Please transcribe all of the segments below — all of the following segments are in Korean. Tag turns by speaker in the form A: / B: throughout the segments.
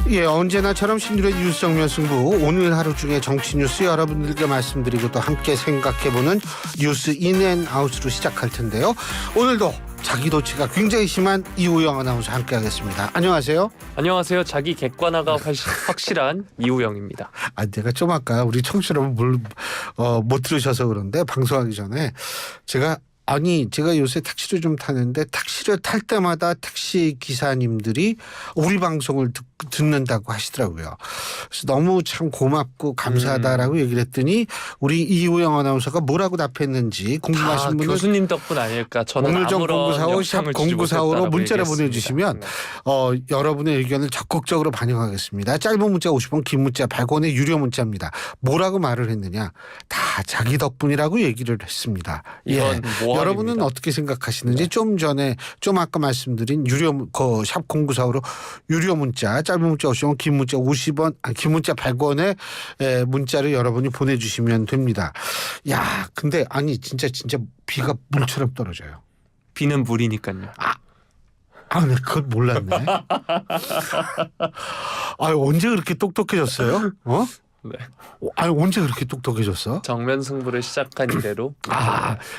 A: 예, 언제나처럼 신율의 뉴스 정면 승부. 오늘 하루 중에 정치 뉴스 여러분들께 말씀드리고 또 함께 생각해보는 뉴스 인앤아웃으로 시작할 텐데요. 오늘도 자기 도취가 굉장히 심한 이우영 아나운서 함께하겠습니다. 안녕하세요.
B: 안녕하세요. 자기 객관화가 확실한 이우영입니다.
A: 내가 좀 아까 우리 청취자 여러분 못 들으셔서 그런데 방송하기 전에 제가 요새 택시를 좀 타는데 택시를 탈 때마다 택시 기사님들이 우리 방송을 듣는다고 하시더라고요. 그래서 너무 참 고맙고 감사하다라고 얘기를 했더니 우리 이우영 아나운서가 뭐라고 답했는지 궁금하신 분은
B: 교수님 덕분 아닐까. 저는
A: 오늘 좀
B: 아무런
A: 0945로 문자를 보내주시면
B: 네.
A: 여러분의 의견을 적극적으로 반영하겠습니다. 짧은 문자 50원, 긴 문자 100원의 유료 문자입니다. 뭐라고 말을 했느냐. 다 자기 덕분이라고 얘기를 했습니다.
B: 이건
A: 여러분은 어떻게 생각하시는지 좀 전에 아까 말씀드린 유료 샵 0945로 유료 문자 짧은 문자 50원, 긴 문자 50원, 긴 문자 100원의 문자를 여러분이 보내주시면 됩니다. 야, 근데 진짜 비가 물처럼 떨어져요.
B: 비는 물이니까요.
A: 네, 그걸 몰랐네. 언제 그렇게 똑똑해졌어요?
B: 네.
A: 언제 그렇게 똑똑해졌어?
B: 정면 승부를 시작한 이래로.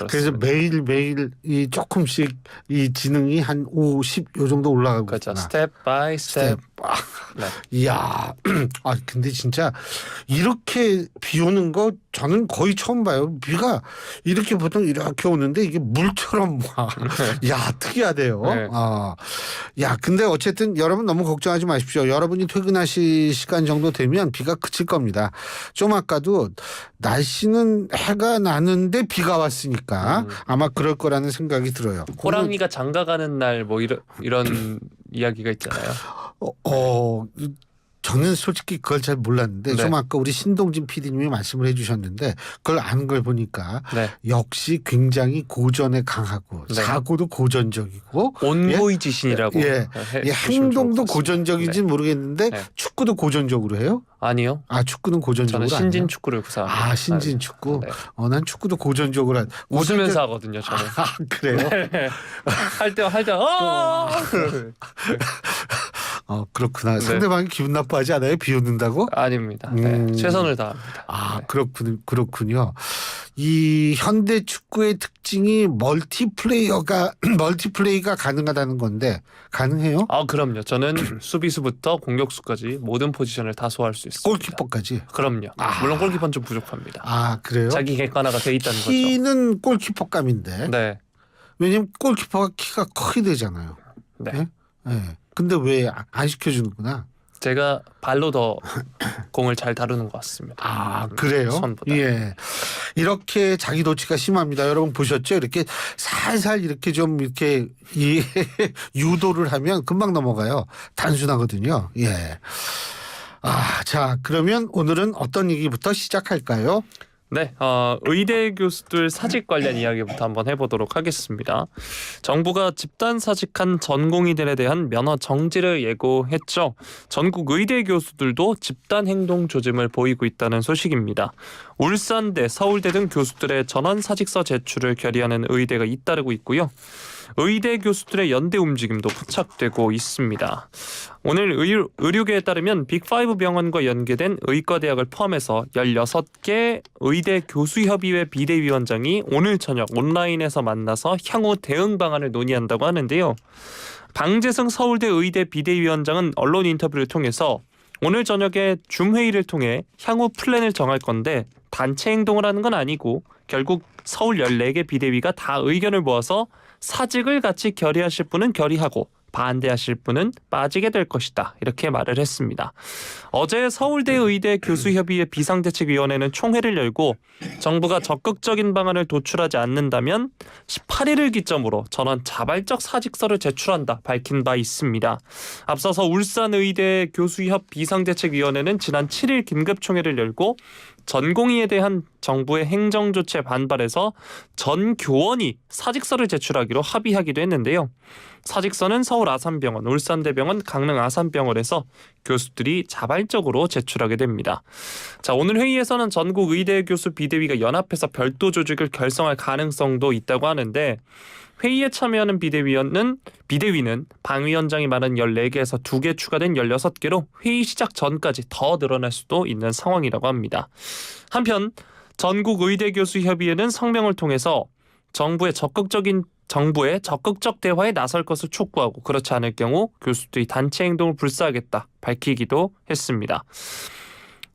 A: 그래서 매일 이 조금씩 이 지능이 한 50 요 정도 올라가고
B: 그렇죠.
A: 있구나.
B: 스텝 바이 스텝. 네.
A: 이야, 근데 진짜 이렇게 비 오는 거 저는 거의 처음 봐요. 비가 이렇게 보통 이렇게 오는데 이게 물처럼 야, 특이하대요.
B: 네.
A: 근데 어쨌든 여러분 너무 걱정하지 마십시오. 여러분이 퇴근하실 시간 정도 되면 비가 그칠 겁니다. 좀 아까도 날씨는 해가 나는데 비가 왔으니까 아마 그럴 거라는 생각이 들어요.
B: 호랑이가 장가가는 날 뭐 이런 이야기가 있잖아요.
A: 저는 솔직히 그걸 잘 몰랐는데
B: 네.
A: 좀 아까 우리 신동진 PD님이 말씀을 해주셨는데 그걸 아는 걸 보니까
B: 네.
A: 역시 굉장히 고전에 강하고
B: 네.
A: 사고도 고전적이고
B: 온고이 지신이라고.
A: 행동도 고전적인지는 모르겠는데
B: 네.
A: 축구도 고전적으로 해요?
B: 아니요.
A: 축구는 고전적으로
B: 저는 신진 축구를 구사합니다.
A: 신진 축구.
B: 네.
A: 난 축구도 고전적으로
B: 웃으면서 하거든요. 저는.
A: 그래요?
B: 할 때
A: 그렇구나.
B: 네.
A: 상대방이 기분 나빠하지 않아요? 비 웃는다고?
B: 아닙니다. 네. 최선을 다합니다. 네.
A: 그렇군요. 이 현대 축구의 특징이 멀티플레이가 가능하다는 건데 가능해요?
B: 그럼요. 저는 수비수부터 공격수까지 모든 포지션을 다 소화할 수 있습니다.
A: 골키퍼까지?
B: 그럼요. 물론 골키퍼는 좀 부족합니다.
A: 그래요?
B: 자기 객관화가 돼 있다는 거죠.
A: 키는 골키퍼감인데.
B: 네.
A: 왜냐면 골키퍼가 키가 커야 되잖아요.
B: 네.
A: 네. 근데 왜 안 시켜주는구나?
B: 제가 발로 더 공을 잘 다루는 것 같습니다.
A: 그래요?
B: 손보다.
A: 예. 이렇게 자기 도취가 심합니다. 여러분 보셨죠? 이렇게 살살 이렇게 좀 이렇게 유도를 하면 금방 넘어가요. 단순하거든요. 예. 자, 그러면 오늘은 어떤 얘기부터 시작할까요?
B: 네, 의대 교수들 사직 관련 이야기부터 한번 해보도록 하겠습니다. 정부가 집단 사직한 전공의들에 대한 면허 정지를 예고했죠. 전국 의대 교수들도 집단 행동 조짐을 보이고 있다는 소식입니다. 울산대, 서울대 등 교수들의 전원 사직서 제출을 결의하는 의대가 잇따르고 있고요. 의대 교수들의 연대 움직임도 포착되고 있습니다. 오늘 의료계에 따르면 빅5 병원과 연계된 의과대학을 포함해서 16개 의대 교수협의회 비대위원장이 오늘 저녁 온라인에서 만나서 향후 대응 방안을 논의한다고 하는데요. 방재승 서울대 의대 비대위원장은 언론 인터뷰를 통해서 오늘 저녁에 줌회의를 통해 향후 플랜을 정할 건데 단체 행동을 하는 건 아니고 결국 서울 14개 비대위가 다 의견을 모아서 사직을 같이 결의하실 분은 결의하고 반대하실 분은 빠지게 될 것이다. 이렇게 말을 했습니다. 어제 서울대 의대 교수협의회 비상대책위원회는 총회를 열고 정부가 적극적인 방안을 도출하지 않는다면 18일을 기점으로 전원 자발적 사직서를 제출한다 밝힌 바 있습니다. 앞서서 울산의대 교수협 비상대책위원회는 지난 7일 긴급총회를 열고 전공의에 대한 정부의 행정조치에 반발해서 전 교원이 사직서를 제출하기로 합의하기도 했는데요. 사직서는 서울 아산병원, 울산대병원, 강릉 아산병원에서 교수들이 자발적으로 제출하게 됩니다. 자, 오늘 회의에서는 전국 의대 교수 비대위가 연합해서 별도 조직을 결성할 가능성도 있다고 하는데 회의에 참여하는 비대위는 방 위원장이 말한 14개에서 2개 추가된 16개로 회의 시작 전까지 더 늘어날 수도 있는 상황이라고 합니다. 한편 전국 의대 교수 협의회는 성명을 통해서 정부의 적극적 대화에 나설 것을 촉구하고 그렇지 않을 경우 교수들이 단체 행동을 불사하겠다 밝히기도 했습니다.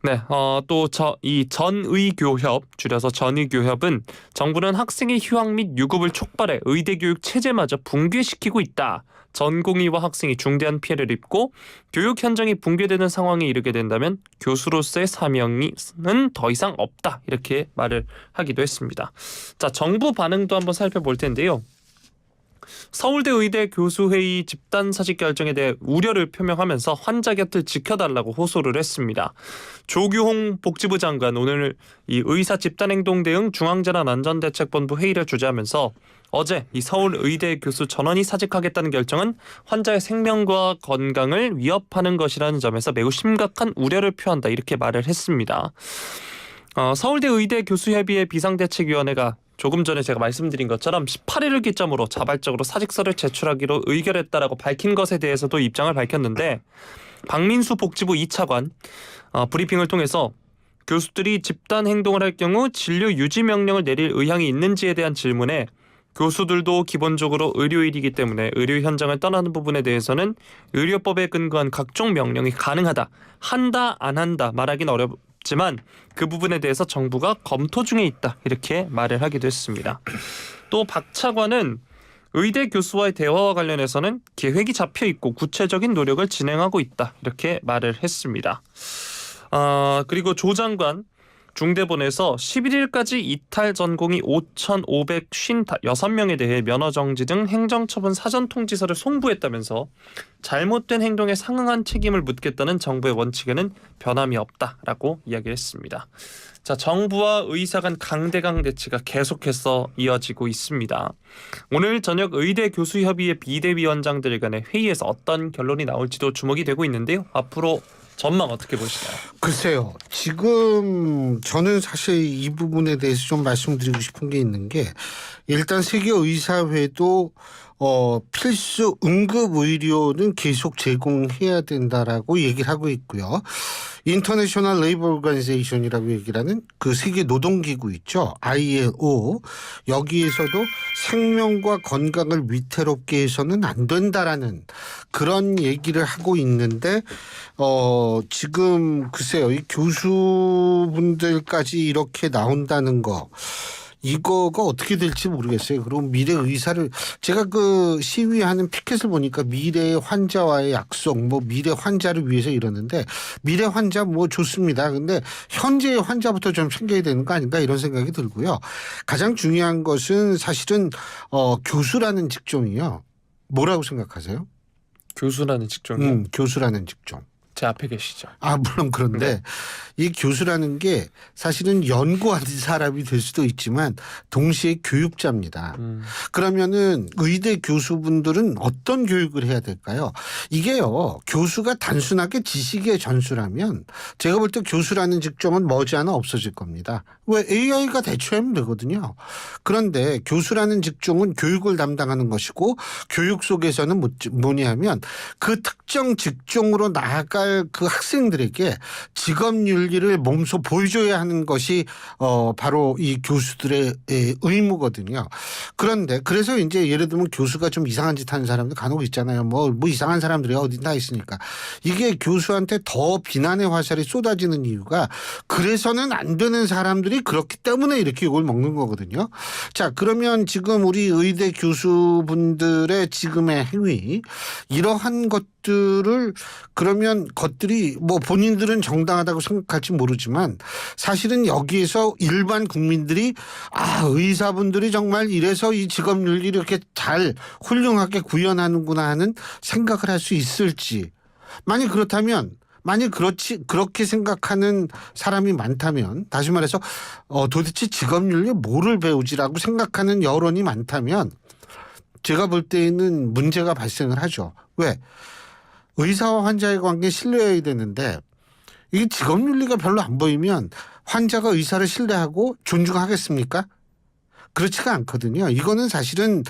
B: 네, 또 이 전의교협, 줄여서 전의교협은 정부는 학생의 휴학 및 유급을 촉발해 의대 교육 체제마저 붕괴시키고 있다. 전공의와 학생이 중대한 피해를 입고 교육 현장이 붕괴되는 상황에 이르게 된다면 교수로서의 사명은 더 이상 없다. 이렇게 말을 하기도 했습니다. 자, 정부 반응도 한번 살펴볼 텐데요. 서울대 의대 교수회의 집단 사직 결정에 대해 우려를 표명하면서 환자 곁을 지켜달라고 호소를 했습니다. 조규홍 복지부 장관 오늘 이 의사 집단행동 대응 중앙재난안전대책본부 회의를 주재하면서 어제 이 서울 의대 교수 전원이 사직하겠다는 결정은 환자의 생명과 건강을 위협하는 것이라는 점에서 매우 심각한 우려를 표한다 이렇게 말을 했습니다. 서울대 의대 교수협의회 비상대책위원회가 조금 전에 제가 말씀드린 것처럼 18일을 기점으로 자발적으로 사직서를 제출하기로 의결했다라고 밝힌 것에 대해서도 입장을 밝혔는데 박민수 복지부 2차관 브리핑을 통해서 교수들이 집단 행동을 할 경우 진료 유지 명령을 내릴 의향이 있는지에 대한 질문에 교수들도 기본적으로 의료인이기 때문에 의료 현장을 떠나는 부분에 대해서는 의료법에 근거한 각종 명령이 가능하다. 한다 안 한다 말하기는 어렵지만 그 부분에 대해서 정부가 검토 중에 있다. 이렇게 말을 하기도 했습니다. 또 박 차관은 의대 교수와의 대화와 관련해서는 계획이 잡혀 있고 구체적인 노력을 진행하고 있다. 이렇게 말을 했습니다. 그리고 조 장관 중대본에서 11일까지 이탈 전공의 5,556명에 대해 면허정지 등 행정처분 사전통지서를 송부했다면서 잘못된 행동에 상응한 책임을 묻겠다는 정부의 원칙에는 변함이 없다라고 이야기했습니다. 자, 정부와 의사 간 강대강 대치가 계속해서 이어지고 있습니다. 오늘 저녁 의대 교수협의회 비대위원장들 간의 회의에서 어떤 결론이 나올지도 주목이 되고 있는데요. 앞으로 전망 어떻게 보시나요?
A: 글쎄요. 지금 저는 사실 이 부분에 대해서 좀 말씀드리고 싶은 게 있는 게 일단 세계의사회도 필수 응급의료는 계속 제공해야 된다라고 얘기를 하고 있고요. 인터내셔널 레이버 오거니제이션이라고 얘기를 하는 그 세계 노동기구 있죠. ILO. 여기에서도 생명과 건강을 위태롭게 해서는 안 된다라는 그런 얘기를 하고 있는데 지금 글쎄요. 이 교수분들까지 이렇게 나온다는 거 이거가 어떻게 될지 모르겠어요. 그리고 미래 의사를 제가 그 시위하는 피켓을 보니까 미래 환자와의 약속, 뭐 미래 환자를 위해서 이러는데 미래 환자 뭐 좋습니다. 근데 현재의 환자부터 좀 챙겨야 되는 거 아닌가 이런 생각이 들고요. 가장 중요한 것은 사실은 교수라는 직종이요. 뭐라고 생각하세요?
B: 교수라는 직종이요?
A: 교수라는 직종.
B: 제 앞에 계시죠.
A: 물론 그런데
B: 네.
A: 이 교수라는 게 사실은 연구하는 사람이 될 수도 있지만 동시에 교육자입니다. 그러면은 의대 교수분들은 어떤 교육을 해야 될까요? 이게요. 교수가 단순하게 지식의 전수라면 제가 볼 때 교수라는 직종은 머지않아 없어질 겁니다. 왜 AI가 대체하면 되거든요. 그런데 교수라는 직종은 교육을 담당하는 것이고 교육 속에서는 뭐냐면 그 특정 직종으로 나아갈 그 학생들에게 직업 윤리를 몸소 보여줘야 하는 것이 바로 이 교수들의 의무거든요. 그런데 그래서 이제 예를 들면 교수가 좀 이상한 짓 하는 사람들 간혹 있잖아요. 뭐 이상한 사람들이 어디 다 있으니까. 이게 교수한테 더 비난의 화살이 쏟아지는 이유가 그래서는 안 되는 사람들이 그렇기 때문에 이렇게 욕을 먹는 거거든요. 자, 그러면 지금 우리 의대 교수분들의 지금의 행위 이러한 것들을 그러면 것들이 뭐 본인들은 정당하다고 생각할지 모르지만 사실은 여기에서 일반 국민들이 의사분들이 정말 이래서 이 직업윤리 이렇게 잘 훌륭하게 구현하는구나 하는 생각을 할 수 있을지 만약 그렇게 생각하는 사람이 많다면 다시 말해서 도대체 직업윤리에 뭐를 배우지라고 생각하는 여론이 많다면 제가 볼 때에는 문제가 발생을 하죠. 왜? 의사와 환자의 관계에 신뢰해야 되는데 이게 직업윤리가 별로 안 보이면 환자가 의사를 신뢰하고 존중하겠습니까? 그렇지가 않거든요. 이거는 사실은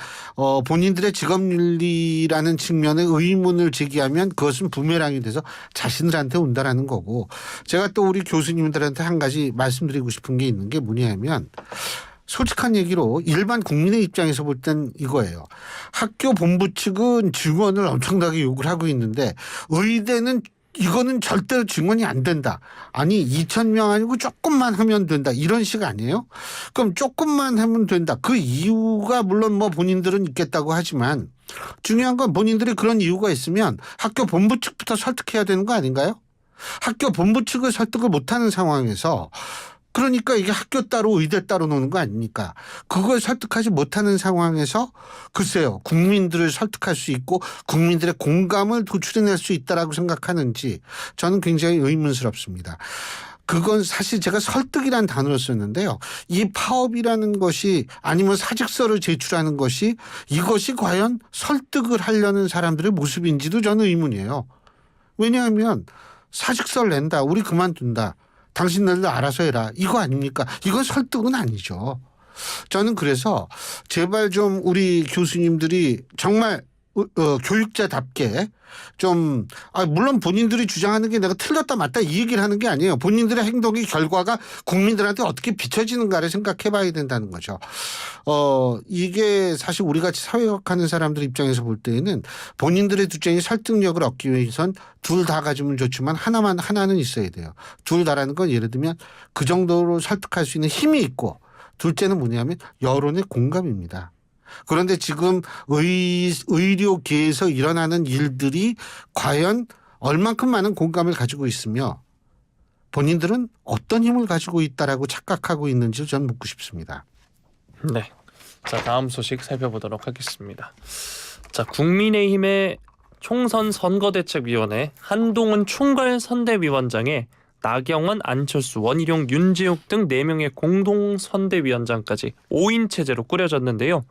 A: 본인들의 직업윤리라는 측면의 의문을 제기하면 그것은 부메랑이 돼서 자신들한테 온다라는 거고, 제가 또 우리 교수님들한테 한 가지 말씀드리고 싶은 게 있는 게 뭐냐면, 솔직한 얘기로 일반 국민의 입장에서 볼 땐 이거예요. 학교 본부 측은 증언을 엄청나게 요구를 하고 있는데 의대는 이거는 절대로 증언이 안 된다. 아니 2,000명 아니고 조금만 하면 된다. 이런 식 아니에요? 그럼 조금만 하면 된다. 그 이유가 물론 뭐 본인들은 있겠다고 하지만 중요한 건 본인들이 그런 이유가 있으면 학교 본부 측부터 설득해야 되는 거 아닌가요? 학교 본부 측을 설득을 못하는 상황에서, 그러니까 이게 학교 따로 의대 따로 노는 거 아닙니까? 그걸 설득하지 못하는 상황에서 글쎄요, 국민들을 설득할 수 있고 국민들의 공감을 도출해낼 수 있다라고 생각하는지 저는 굉장히 의문스럽습니다. 그건 사실 제가 설득이란 단어를 썼는데요. 이 파업이라는 것이 아니면 사직서를 제출하는 것이 이것이 과연 설득을 하려는 사람들의 모습인지도 저는 의문이에요. 왜냐하면 사직서를 낸다. 우리 그만둔다. 당신들도 알아서 해라. 이거 아닙니까? 이건 설득은 아니죠. 저는 그래서 제발 좀 우리 교수님들이 정말 교육자답게 좀, 물론 본인들이 주장하는 게 내가 틀렸다 맞다 이 얘기를 하는 게 아니에요. 본인들의 행동의 결과가 국민들한테 어떻게 비춰지는가를 생각해 봐야 된다는 거죠. 이게 사실 우리 같이 사회학하는 사람들 입장에서 볼 때에는 본인들의 주장이 설득력을 얻기 위해선 둘 다 가지면 좋지만 하나는 있어야 돼요. 둘 다라는 건 예를 들면 그 정도로 설득할 수 있는 힘이 있고, 둘째는 뭐냐면 여론의 공감입니다. 그런데 지금 의료계에서 일어나는 일들이 과연 얼만큼 많은 공감을 가지고 있으며 본인들은 어떤 힘을 가지고 있다라고 착각하고 있는지 저는 묻고 싶습니다.
B: 네. 자, 다음 소식 살펴보도록 하겠습니다. 자, 국민의힘의 총선 선거대책위원회 한동훈 총괄선대위원장에 나경원, 안철수, 원희룡, 윤지욱 등 4명의 공동선대위원장까지 5인 체제로 꾸려졌는데요.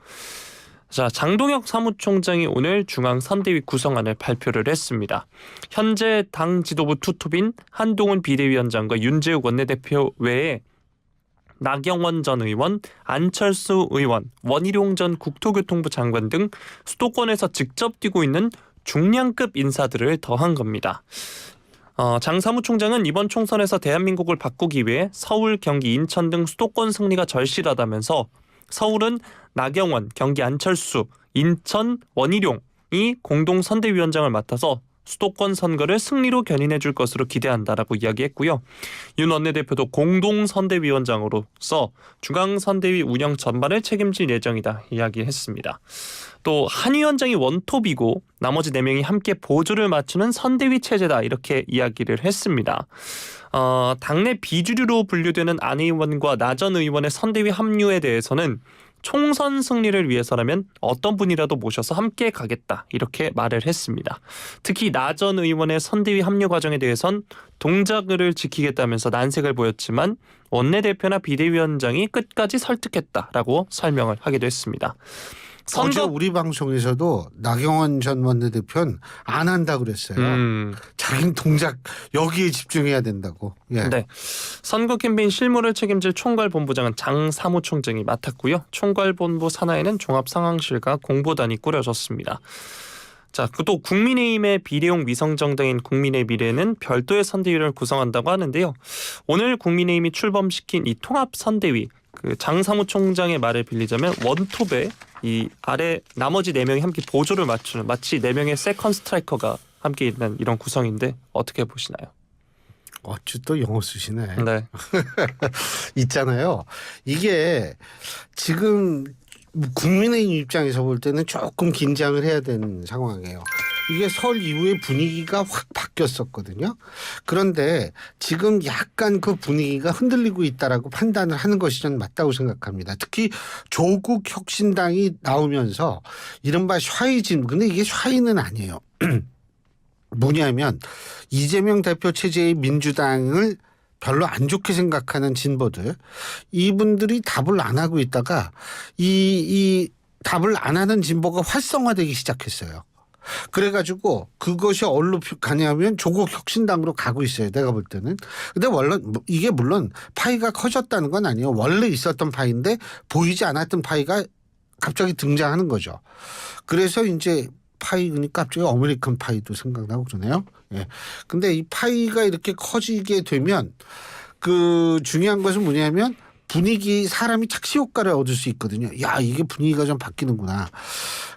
B: 자, 장동혁 사무총장이 오늘 중앙선대위 구성안을 발표를 했습니다. 현재 당 지도부 투톱인 한동훈 비대위원장과 윤지욱 원내대표 외에 나경원 전 의원, 안철수 의원, 원희룡 전 국토교통부 장관 등 수도권에서 직접 뛰고 있는 중량급 인사들을 더한 겁니다. 장 사무총장은 이번 총선에서 대한민국을 바꾸기 위해 서울, 경기, 인천 등 수도권 승리가 절실하다면서 서울은 나경원, 경기 안철수, 인천 원희룡이 공동선대위원장을 맡아서 수도권 선거를 승리로 견인해 줄 것으로 기대한다라고 이야기했고요. 윤 원내대표도 공동선대위원장으로서 중앙선대위 운영 전반을 책임질 예정이다 이야기했습니다. 또 한 위원장이 원톱이고 나머지 4명이 함께 보조를 맞추는 선대위 체제다 이렇게 이야기를 했습니다. 당내 비주류로 분류되는 안 의원과 나 전 의원의 선대위 합류에 대해서는 총선 승리를 위해서라면 어떤 분이라도 모셔서 함께 가겠다 이렇게 말을 했습니다. 특히 나 전 의원의 선대위 합류 과정에 대해선 동작을 지키겠다면서 난색을 보였지만 원내대표나 비대위원장이 끝까지 설득했다라고 설명을 하기도 했습니다.
A: 어제 우리 방송에서도 나경원 전 원내대표는 안 한다고 그랬어요. 자기는 동작 여기에 집중해야 된다고. 예.
B: 네. 선거 캠페인 실무를 책임질 총괄본부장은 장 사무총장이 맡았고요. 총괄본부 산하에는 종합상황실과 공보단이 꾸려졌습니다. 자, 또 국민의힘의 비례용 위성정당인 국민의 미래는 별도의 선대위를 구성한다고 하는데요. 오늘 국민의힘이 출범시킨 이 통합선대위, 장 사무총장의 말을 빌리자면 원톱에 이 아래 나머지 4명이 함께 보조를 맞추는 마치 4명의 세컨 스트라이커가 함께 있는 이런 구성인데 어떻게 보시나요?
A: 어찌 또 영어 쓰시네.
B: 네.
A: 있잖아요. 이게 지금 국민의힘 입장에서 볼 때는 조금 긴장을 해야 되는 상황이에요. 이게 설 이후에 분위기가 확 바뀌었었거든요. 그런데 지금 약간 그 분위기가 흔들리고 있다라고 판단을 하는 것이 전 맞다고 생각합니다. 특히 조국 혁신당이 나오면서 이른바 샤이즘, 근데 이게 샤이는 아니에요. 뭐냐면 이재명 대표 체제의 민주당을 별로 안 좋게 생각하는 진보들, 이분들이 답을 안 하고 있다가 이 답을 안 하는 진보가 활성화되기 시작했어요. 그래가지고 그것이 어디로 가냐면 조국 혁신당으로 가고 있어요. 내가 볼 때는. 근데 원래 이게 물론 파이가 커졌다는 건 아니에요. 원래 있었던 파이인데 보이지 않았던 파이가 갑자기 등장하는 거죠. 그래서 이제 파이 그러니까 갑자기 아메리칸 파이도 생각나고 그러네요. 예. 근데 이 파이가 이렇게 커지게 되면 그 중요한 것은 뭐냐면 분위기 사람이 착시 효과를 얻을 수 있거든요. 야, 이게 분위기가 좀 바뀌는구나.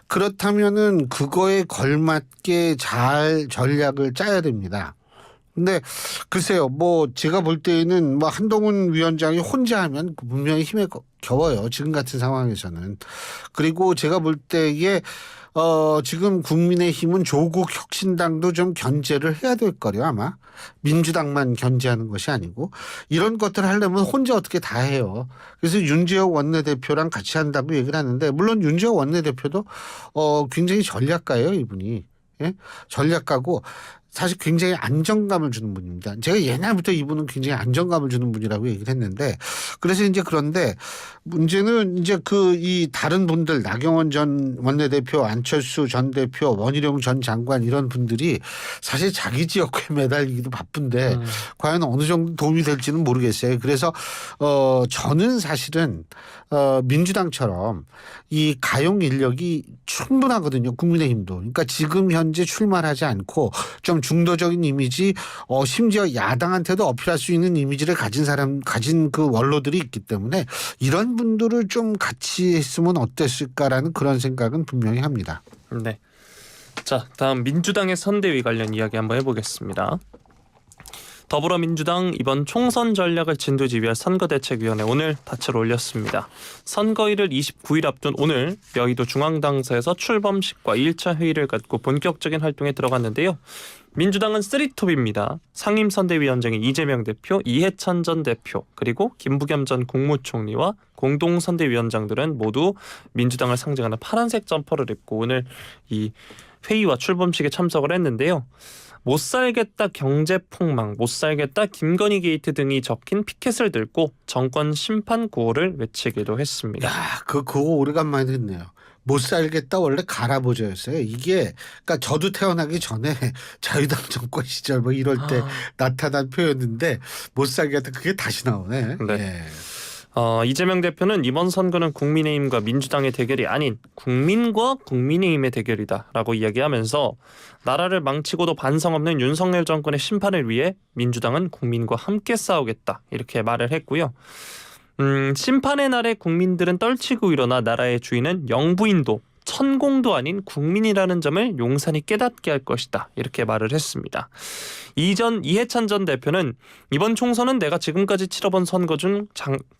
A: 그렇다면은 그거에 걸맞게 잘 전략을 짜야 됩니다. 근데 글쎄요, 뭐 제가 볼 때에는 뭐 한동훈 위원장이 혼자 하면 분명히 힘에 겨워요. 지금 같은 상황에서는. 그리고 제가 볼 때에 지금 국민의힘은 조국 혁신당도 좀 견제를 해야 될 거래요, 아마. 민주당만 견제하는 것이 아니고 이런 것들을 하려면 혼자 어떻게 다 해요. 그래서 윤재욱 원내대표랑 같이 한다고 얘기를 하는데 물론 윤재욱 원내대표도 굉장히 전략가예요, 이분이. 예? 전략가고 사실 굉장히 안정감을 주는 분입니다. 제가 옛날부터 이분은 굉장히 안정감을 주는 분이라고 얘기를 했는데 그래서 이제 그런데 문제는 이제 이 다른 분들 나경원 전 원내대표, 안철수 전 대표, 원희룡 전 장관 이런 분들이 사실 자기 지역구에 매달리기도 바쁜데 과연 어느 정도 도움이 될지는 모르겠어요. 그래서 저는 사실은 민주당처럼 이 가용 인력이 충분하거든요. 국민의힘도. 그러니까 지금 현재 출마하지 않고 좀 중도적인 이미지 심지어 야당한테도 어필할 수 있는 이미지를 가진 그 원로들이 있기 때문에 이런 분들을 좀 같이 했으면 어땠을까라는 그런 생각은 분명히 합니다.
B: 네. 자, 다음 민주당의 선대위 관련 이야기 한번 해보겠습니다. 더불어민주당 이번 총선 전략을 진두지휘할 선거대책위원회 오늘 다채로 올렸습니다. 선거일을 29일 앞둔 오늘 여의도 중앙당사에서 출범식과 1차 회의를 갖고 본격적인 활동에 들어갔는데요. 민주당은 3톱입니다. 상임선대위원장인 이재명 대표, 이해찬 전 대표, 그리고 김부겸 전 국무총리와 공동선대위원장들은 모두 민주당을 상징하는 파란색 점퍼를 입고 오늘 이 회의와 출범식에 참석을 했는데요. 못 살겠다 경제폭망, 못 살겠다 김건희 게이트 등이 적힌 피켓을 들고 정권 심판 구호를 외치기도 했습니다.
A: 야, 그거 오래간만에 듣네요. 못 살겠다 원래 갈아보자였어요. 이게 그러니까 저도 태어나기 전에 자유당 정권 시절 뭐 이럴 때 나타난 표현인데 못 살겠다 그게 다시 나오네.
B: 네.
A: 예.
B: 이재명 대표는 이번 선거는 국민의힘과 민주당의 대결이 아닌 국민과 국민의힘의 대결이다라고 이야기하면서 나라를 망치고도 반성 없는 윤석열 정권의 심판을 위해 민주당은 국민과 함께 싸우겠다 이렇게 말을 했고요. 심판의 날에 국민들은 떨치고 일어나 나라의 주인은 영부인도 천공도 아닌 국민이라는 점을 용산이 깨닫게 할 것이다 이렇게 말을 했습니다. 이해찬 전 대표는 이번 총선은 내가 지금까지 치러본 선거 중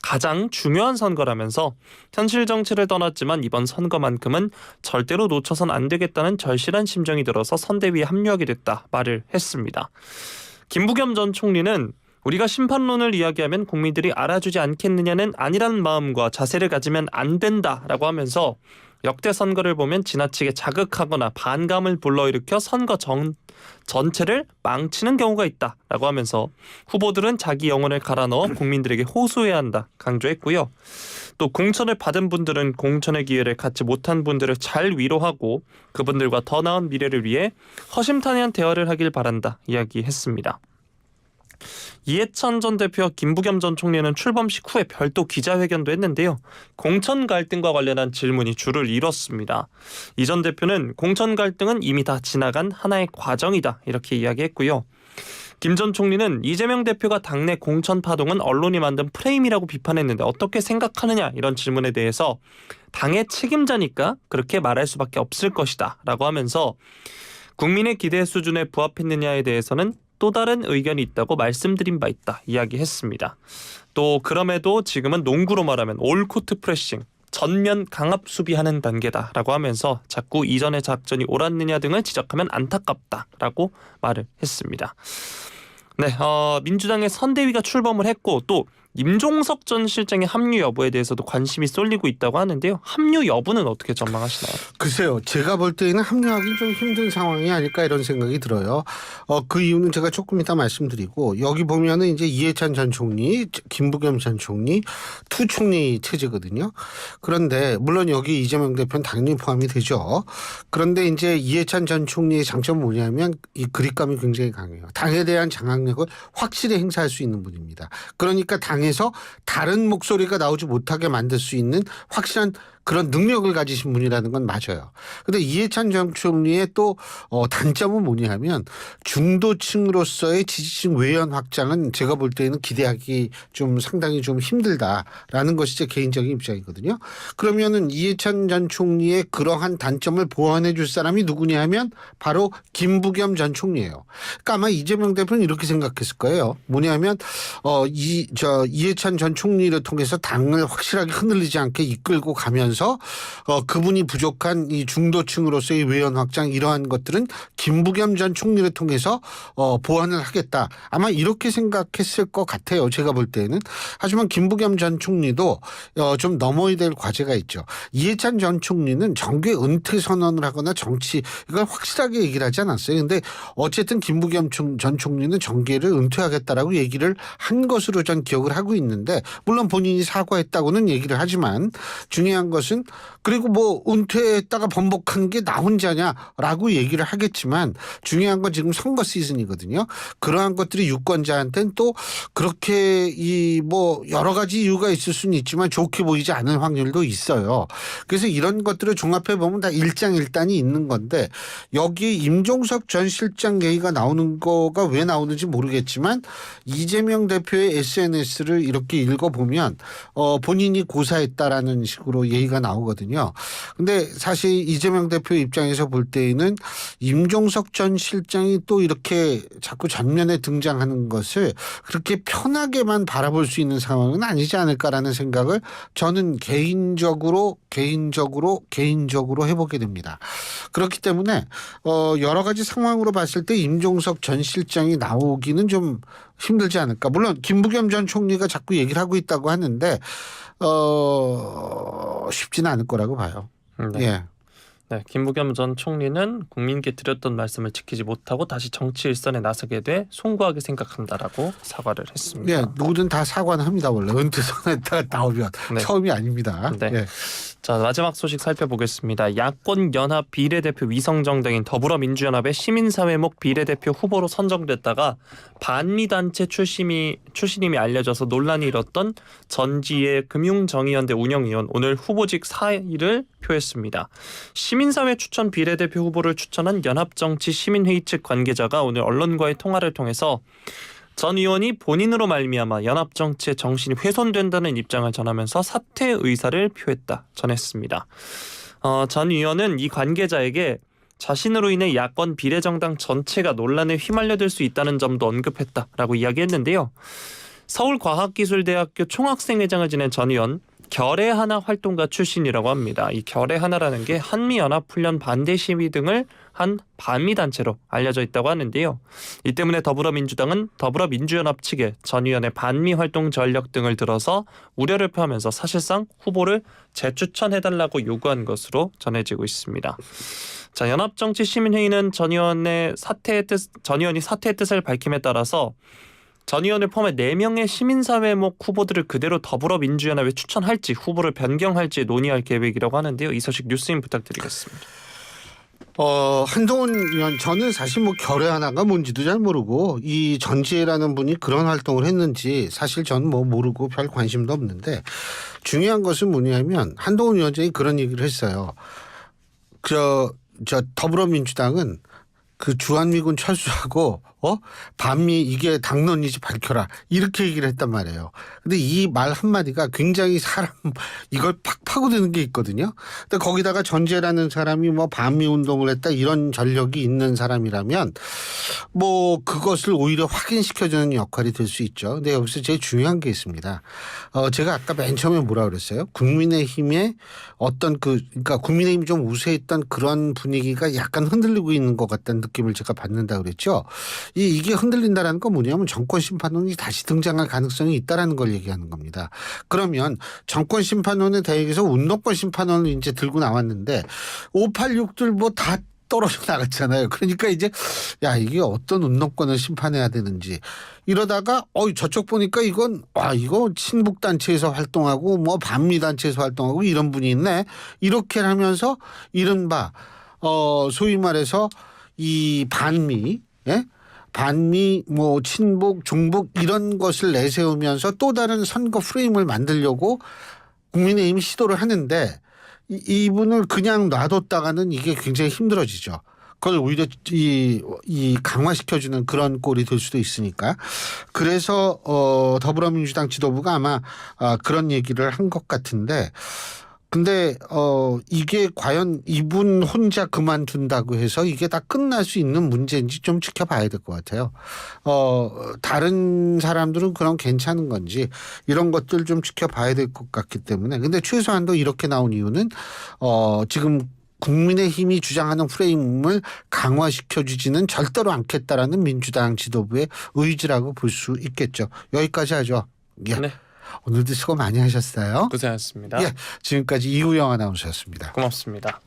B: 가장 중요한 선거라면서 현실 정치를 떠났지만 이번 선거만큼은 절대로 놓쳐선 안 되겠다는 절실한 심정이 들어서 선대위에 합류하게 됐다 말을 했습니다. 김부겸 전 총리는 우리가 심판론을 이야기하면 국민들이 알아주지 않겠느냐는 아니라는 마음과 자세를 가지면 안 된다라고 하면서 역대 선거를 보면 지나치게 자극하거나 반감을 불러일으켜 선거 전체를 망치는 경우가 있다라고 하면서 후보들은 자기 영혼을 갈아 넣어 국민들에게 호소해야 한다 강조했고요. 또 공천을 받은 분들은 공천의 기회를 갖지 못한 분들을 잘 위로하고 그분들과 더 나은 미래를 위해 허심탄회한 대화를 하길 바란다 이야기했습니다. 이해찬 전 대표와 김부겸 전 총리는 출범식 후에 별도 기자회견도 했는데요. 공천 갈등과 관련한 질문이 줄을 이뤘습니다. 이 전 대표는 공천 갈등은 이미 다 지나간 하나의 과정이다 이렇게 이야기했고요. 김 전 총리는 이재명 대표가 당내 공천 파동은 언론이 만든 프레임이라고 비판했는데 어떻게 생각하느냐 이런 질문에 대해서 당의 책임자니까 그렇게 말할 수밖에 없을 것이다 라고 하면서 국민의 기대 수준에 부합했느냐에 대해서는 또 다른 의견이 있다고 말씀드린 바 있다 이야기했습니다. 또 그럼에도 지금은 농구로 말하면 올코트 프레싱, 전면 강압 수비하는 단계다라고 하면서 자꾸 이전의 작전이 옳았느냐 등을 지적하면 안타깝다라고 말을 했습니다. 네, 민주당의 선대위가 출범을 했고 또 임종석 전 실장의 합류 여부에 대해서도 관심이 쏠리고 있다고 하는데요. 합류 여부는 어떻게 전망하시나요?
A: 글쎄요. 제가 볼 때에는 합류하기 좀 힘든 상황이 아닐까 이런 생각이 들어요. 그 이유는 제가 조금 이따 말씀드리고 여기 보면은 이제 이해찬 전 총리, 김부겸 전 총리, 투 총리 체제거든요. 그런데 물론 여기 이재명 대표는 당연히 포함이 되죠. 그런데 이제 이해찬 전 총리의 장점은 뭐냐면 이 그립감이 굉장히 강해요. 당에 대한 장악력을 확실히 행사할 수 있는 분입니다. 그러니까 당에서 다른 목소리가 나오지 못하게 만들 수 있는 확실한 그런 능력을 가지신 분이라는 건 맞아요. 그런데 이해찬 전 총리의 또 단점은 뭐냐면 중도층으로서의 지지층 외연 확장은 제가 볼 때는 기대하기 좀 상당히 좀 힘들다라는 것이 제 개인적인 입장이거든요. 그러면은 이해찬 전 총리의 그러한 단점을 보완해 줄 사람이 누구냐 하면 바로 김부겸 전 총리예요. 그러니까 아마 이재명 대표는 이렇게 생각했을 거예요. 뭐냐면 이해찬 전 총리를 통해서 당을 확실하게 흔들리지 않게 이끌고 가면서 그분이 부족한 이 중도층으로서의 외연 확장 이러한 것들은 김부겸 전 총리를 통해서 보완을 하겠다. 아마 이렇게 생각했을 것 같아요. 제가 볼 때는. 하지만 김부겸 전 총리도 좀 넘어야 될 과제가 있죠. 이해찬 전 총리는 정계 은퇴 선언을 하거나 정치 이걸 확실하게 얘기를 하지 않았어요. 그런데 어쨌든 김부겸 전 총리는 정계를 은퇴하겠다라고 얘기를 한 것으로 전 기억을 하고 있는데 물론 본인이 사과했다고는 얘기를 하지만 중요한 것은 그리고 뭐 은퇴했다가 번복한 게 나 혼자냐라고 얘기를 하겠지만 중요한 건 지금 선거 시즌이거든요. 그러한 것들이 유권자한테는 또 그렇게 이 뭐 여러 가지 이유가 있을 수는 있지만 좋게 보이지 않을 확률도 있어요. 그래서 이런 것들을 종합해 보면 다 일장일단이 있는 건데 여기 임종석 전 실장 얘기가 나오는 거가 왜 나오는지 모르겠지만 이재명 대표의 SNS를 이렇게 읽어보면 본인이 고사했다라는 식으로 얘기가 나오거든요. 근데 사실 이재명 대표 입장에서 볼 때에는 임종석 전 실장이 또 이렇게 자꾸 전면에 등장하는 것을 그렇게 편하게만 바라볼 수 있는 상황은 아니지 않을까라는 생각을 저는 개인적으로 해보게 됩니다. 그렇기 때문에 여러 가지 상황으로 봤을 때 임종석 전 실장이 나오기는 좀 힘들지 않을까. 물론 김부겸 전 총리가 자꾸 얘기를 하고 있다고 하는데 쉽지는 않을 거라고 봐요.
B: 네.
A: 예.
B: 네, 김부겸 전 총리는 국민께 드렸던 말씀을 지키지 못하고 다시 정치 일선에 나서게 돼 송구하게 생각한다라고 사과를 했습니다.
A: 예, 누구든 다 사과는 합니다. 원래 은퇴선에다가 나오면
B: 네.
A: 처음이 아닙니다.
B: 네.
A: 예.
B: 자, 마지막 소식 살펴보겠습니다. 야권 연합 비례대표 위성정당인 더불어민주연합의 시민사회목 비례대표 후보로 선정됐다가 반미단체 출신임이 알려져서 논란이 일었던 전지의 금융정의연대 운영위원 오늘 후보직 사의를 표했습니다. 시민사회 추천 비례대표 후보를 추천한 연합정치 시민회의 측 관계자가 오늘 언론과의 통화를 통해서 전 의원이 본인으로 말미암아 연합정치의 정신이 훼손된다는 입장을 전하면서 사퇴 의사를 표했다 전했습니다. 전 의원은 이 관계자에게 자신으로 인해 야권 비례정당 전체가 논란에 휘말려들 수 있다는 점도 언급했다라고 이야기했는데요. 서울과학기술대학교 총학생회장을 지낸 전 의원 결의하나 활동가 출신이라고 합니다. 이 결의하나라는 게 한미연합훈련 반대 시위 등을 한 반미단체로 알려져 있다고 하는데요. 이 때문에 더불어민주당은 더불어민주연합 측에 전 의원의 반미 활동 전력 등을 들어서 우려를 표하면서 사실상 후보를 재추천해달라고 요구한 것으로 전해지고 있습니다. 자, 연합정치시민회의는 전 의원이 사퇴의 뜻을 밝힘에 따라서 전 의원을 포함해 4명의 시민사회목 후보들을 그대로 더불어민주연합에 추천할지 후보를 변경할지 논의할 계획이라고 하는데요. 이 소식 뉴스인 부탁드리겠습니다.
A: 한동훈 의원 저는 사실 뭐 결의하나가 뭔지도 잘 모르고 이 전지혜라는 분이 그런 활동을 했는지 사실 저는 뭐 모르고 별 관심도 없는데 중요한 것은 뭐냐면 한동훈 위원장이 그런 얘기를 했어요. 저 더불어민주당은 그 주한미군 철수하고 반미 이게 당론이지 밝혀라 이렇게 얘기를 했단 말이에요. 근데 이 말 한마디가 굉장히 사람 이걸 팍 파고드는 게 있거든요. 근데 거기다가 전재라는 사람이 뭐 반미 운동을 했다 이런 전력이 있는 사람이라면 뭐 그것을 오히려 확인시켜주는 역할이 될 수 있죠. 근데 여기서 제일 중요한 게 있습니다. 제가 아까 맨 처음에 뭐라 그랬어요? 국민의힘의 어떤 그러니까 국민의힘이 좀 우세했던 그런 분위기가 약간 흔들리고 있는 것 같다는 느낌을 제가 받는다 그랬죠. 이게 흔들린다라는 건 뭐냐면 정권 심판원이 다시 등장할 가능성이 있다라는 걸 얘기하는 겁니다. 그러면 정권 심판원에 대해서 운동권 심판원을 이제 들고 나왔는데 586들 뭐 다 떨어져 나갔잖아요. 그러니까 이제 야 이게 어떤 운동권을 심판해야 되는지 이러다가 저쪽 보니까 이거 친북 단체에서 활동하고 뭐 반미 단체에서 활동하고 이런 분이 있네. 이렇게 하면서 이른바 소위 말해서 이 반미 반미 뭐 친북 중북 이런 것을 내세우면서 또 다른 선거 프레임을 만들려고 국민의힘이 시도를 하는데 이분을 그냥 놔뒀다가는 이게 굉장히 힘들어지죠. 그걸 오히려 이 강화시켜주는 그런 꼴이 될 수도 있으니까. 그래서 더불어민주당 지도부가 아마 그런 얘기를 한 것 같은데 근데 이게 과연 이분 혼자 그만둔다고 해서 이게 다 끝날 수 있는 문제인지 좀 지켜봐야 될 것 같아요. 다른 사람들은 그럼 괜찮은 건지 이런 것들 좀 지켜봐야 될 것 같기 때문에 근데 최소한도 이렇게 나온 이유는 지금 국민의힘이 주장하는 프레임을 강화시켜주지는 절대로 않겠다라는 민주당 지도부의 의지라고 볼 수 있겠죠. 여기까지 하죠. 예.
B: 네.
A: 오늘도 수고 많이 하셨어요.
B: 고생하셨습니다.
A: 예, 지금까지 이우영 아나운서였습니다.
B: 고맙습니다.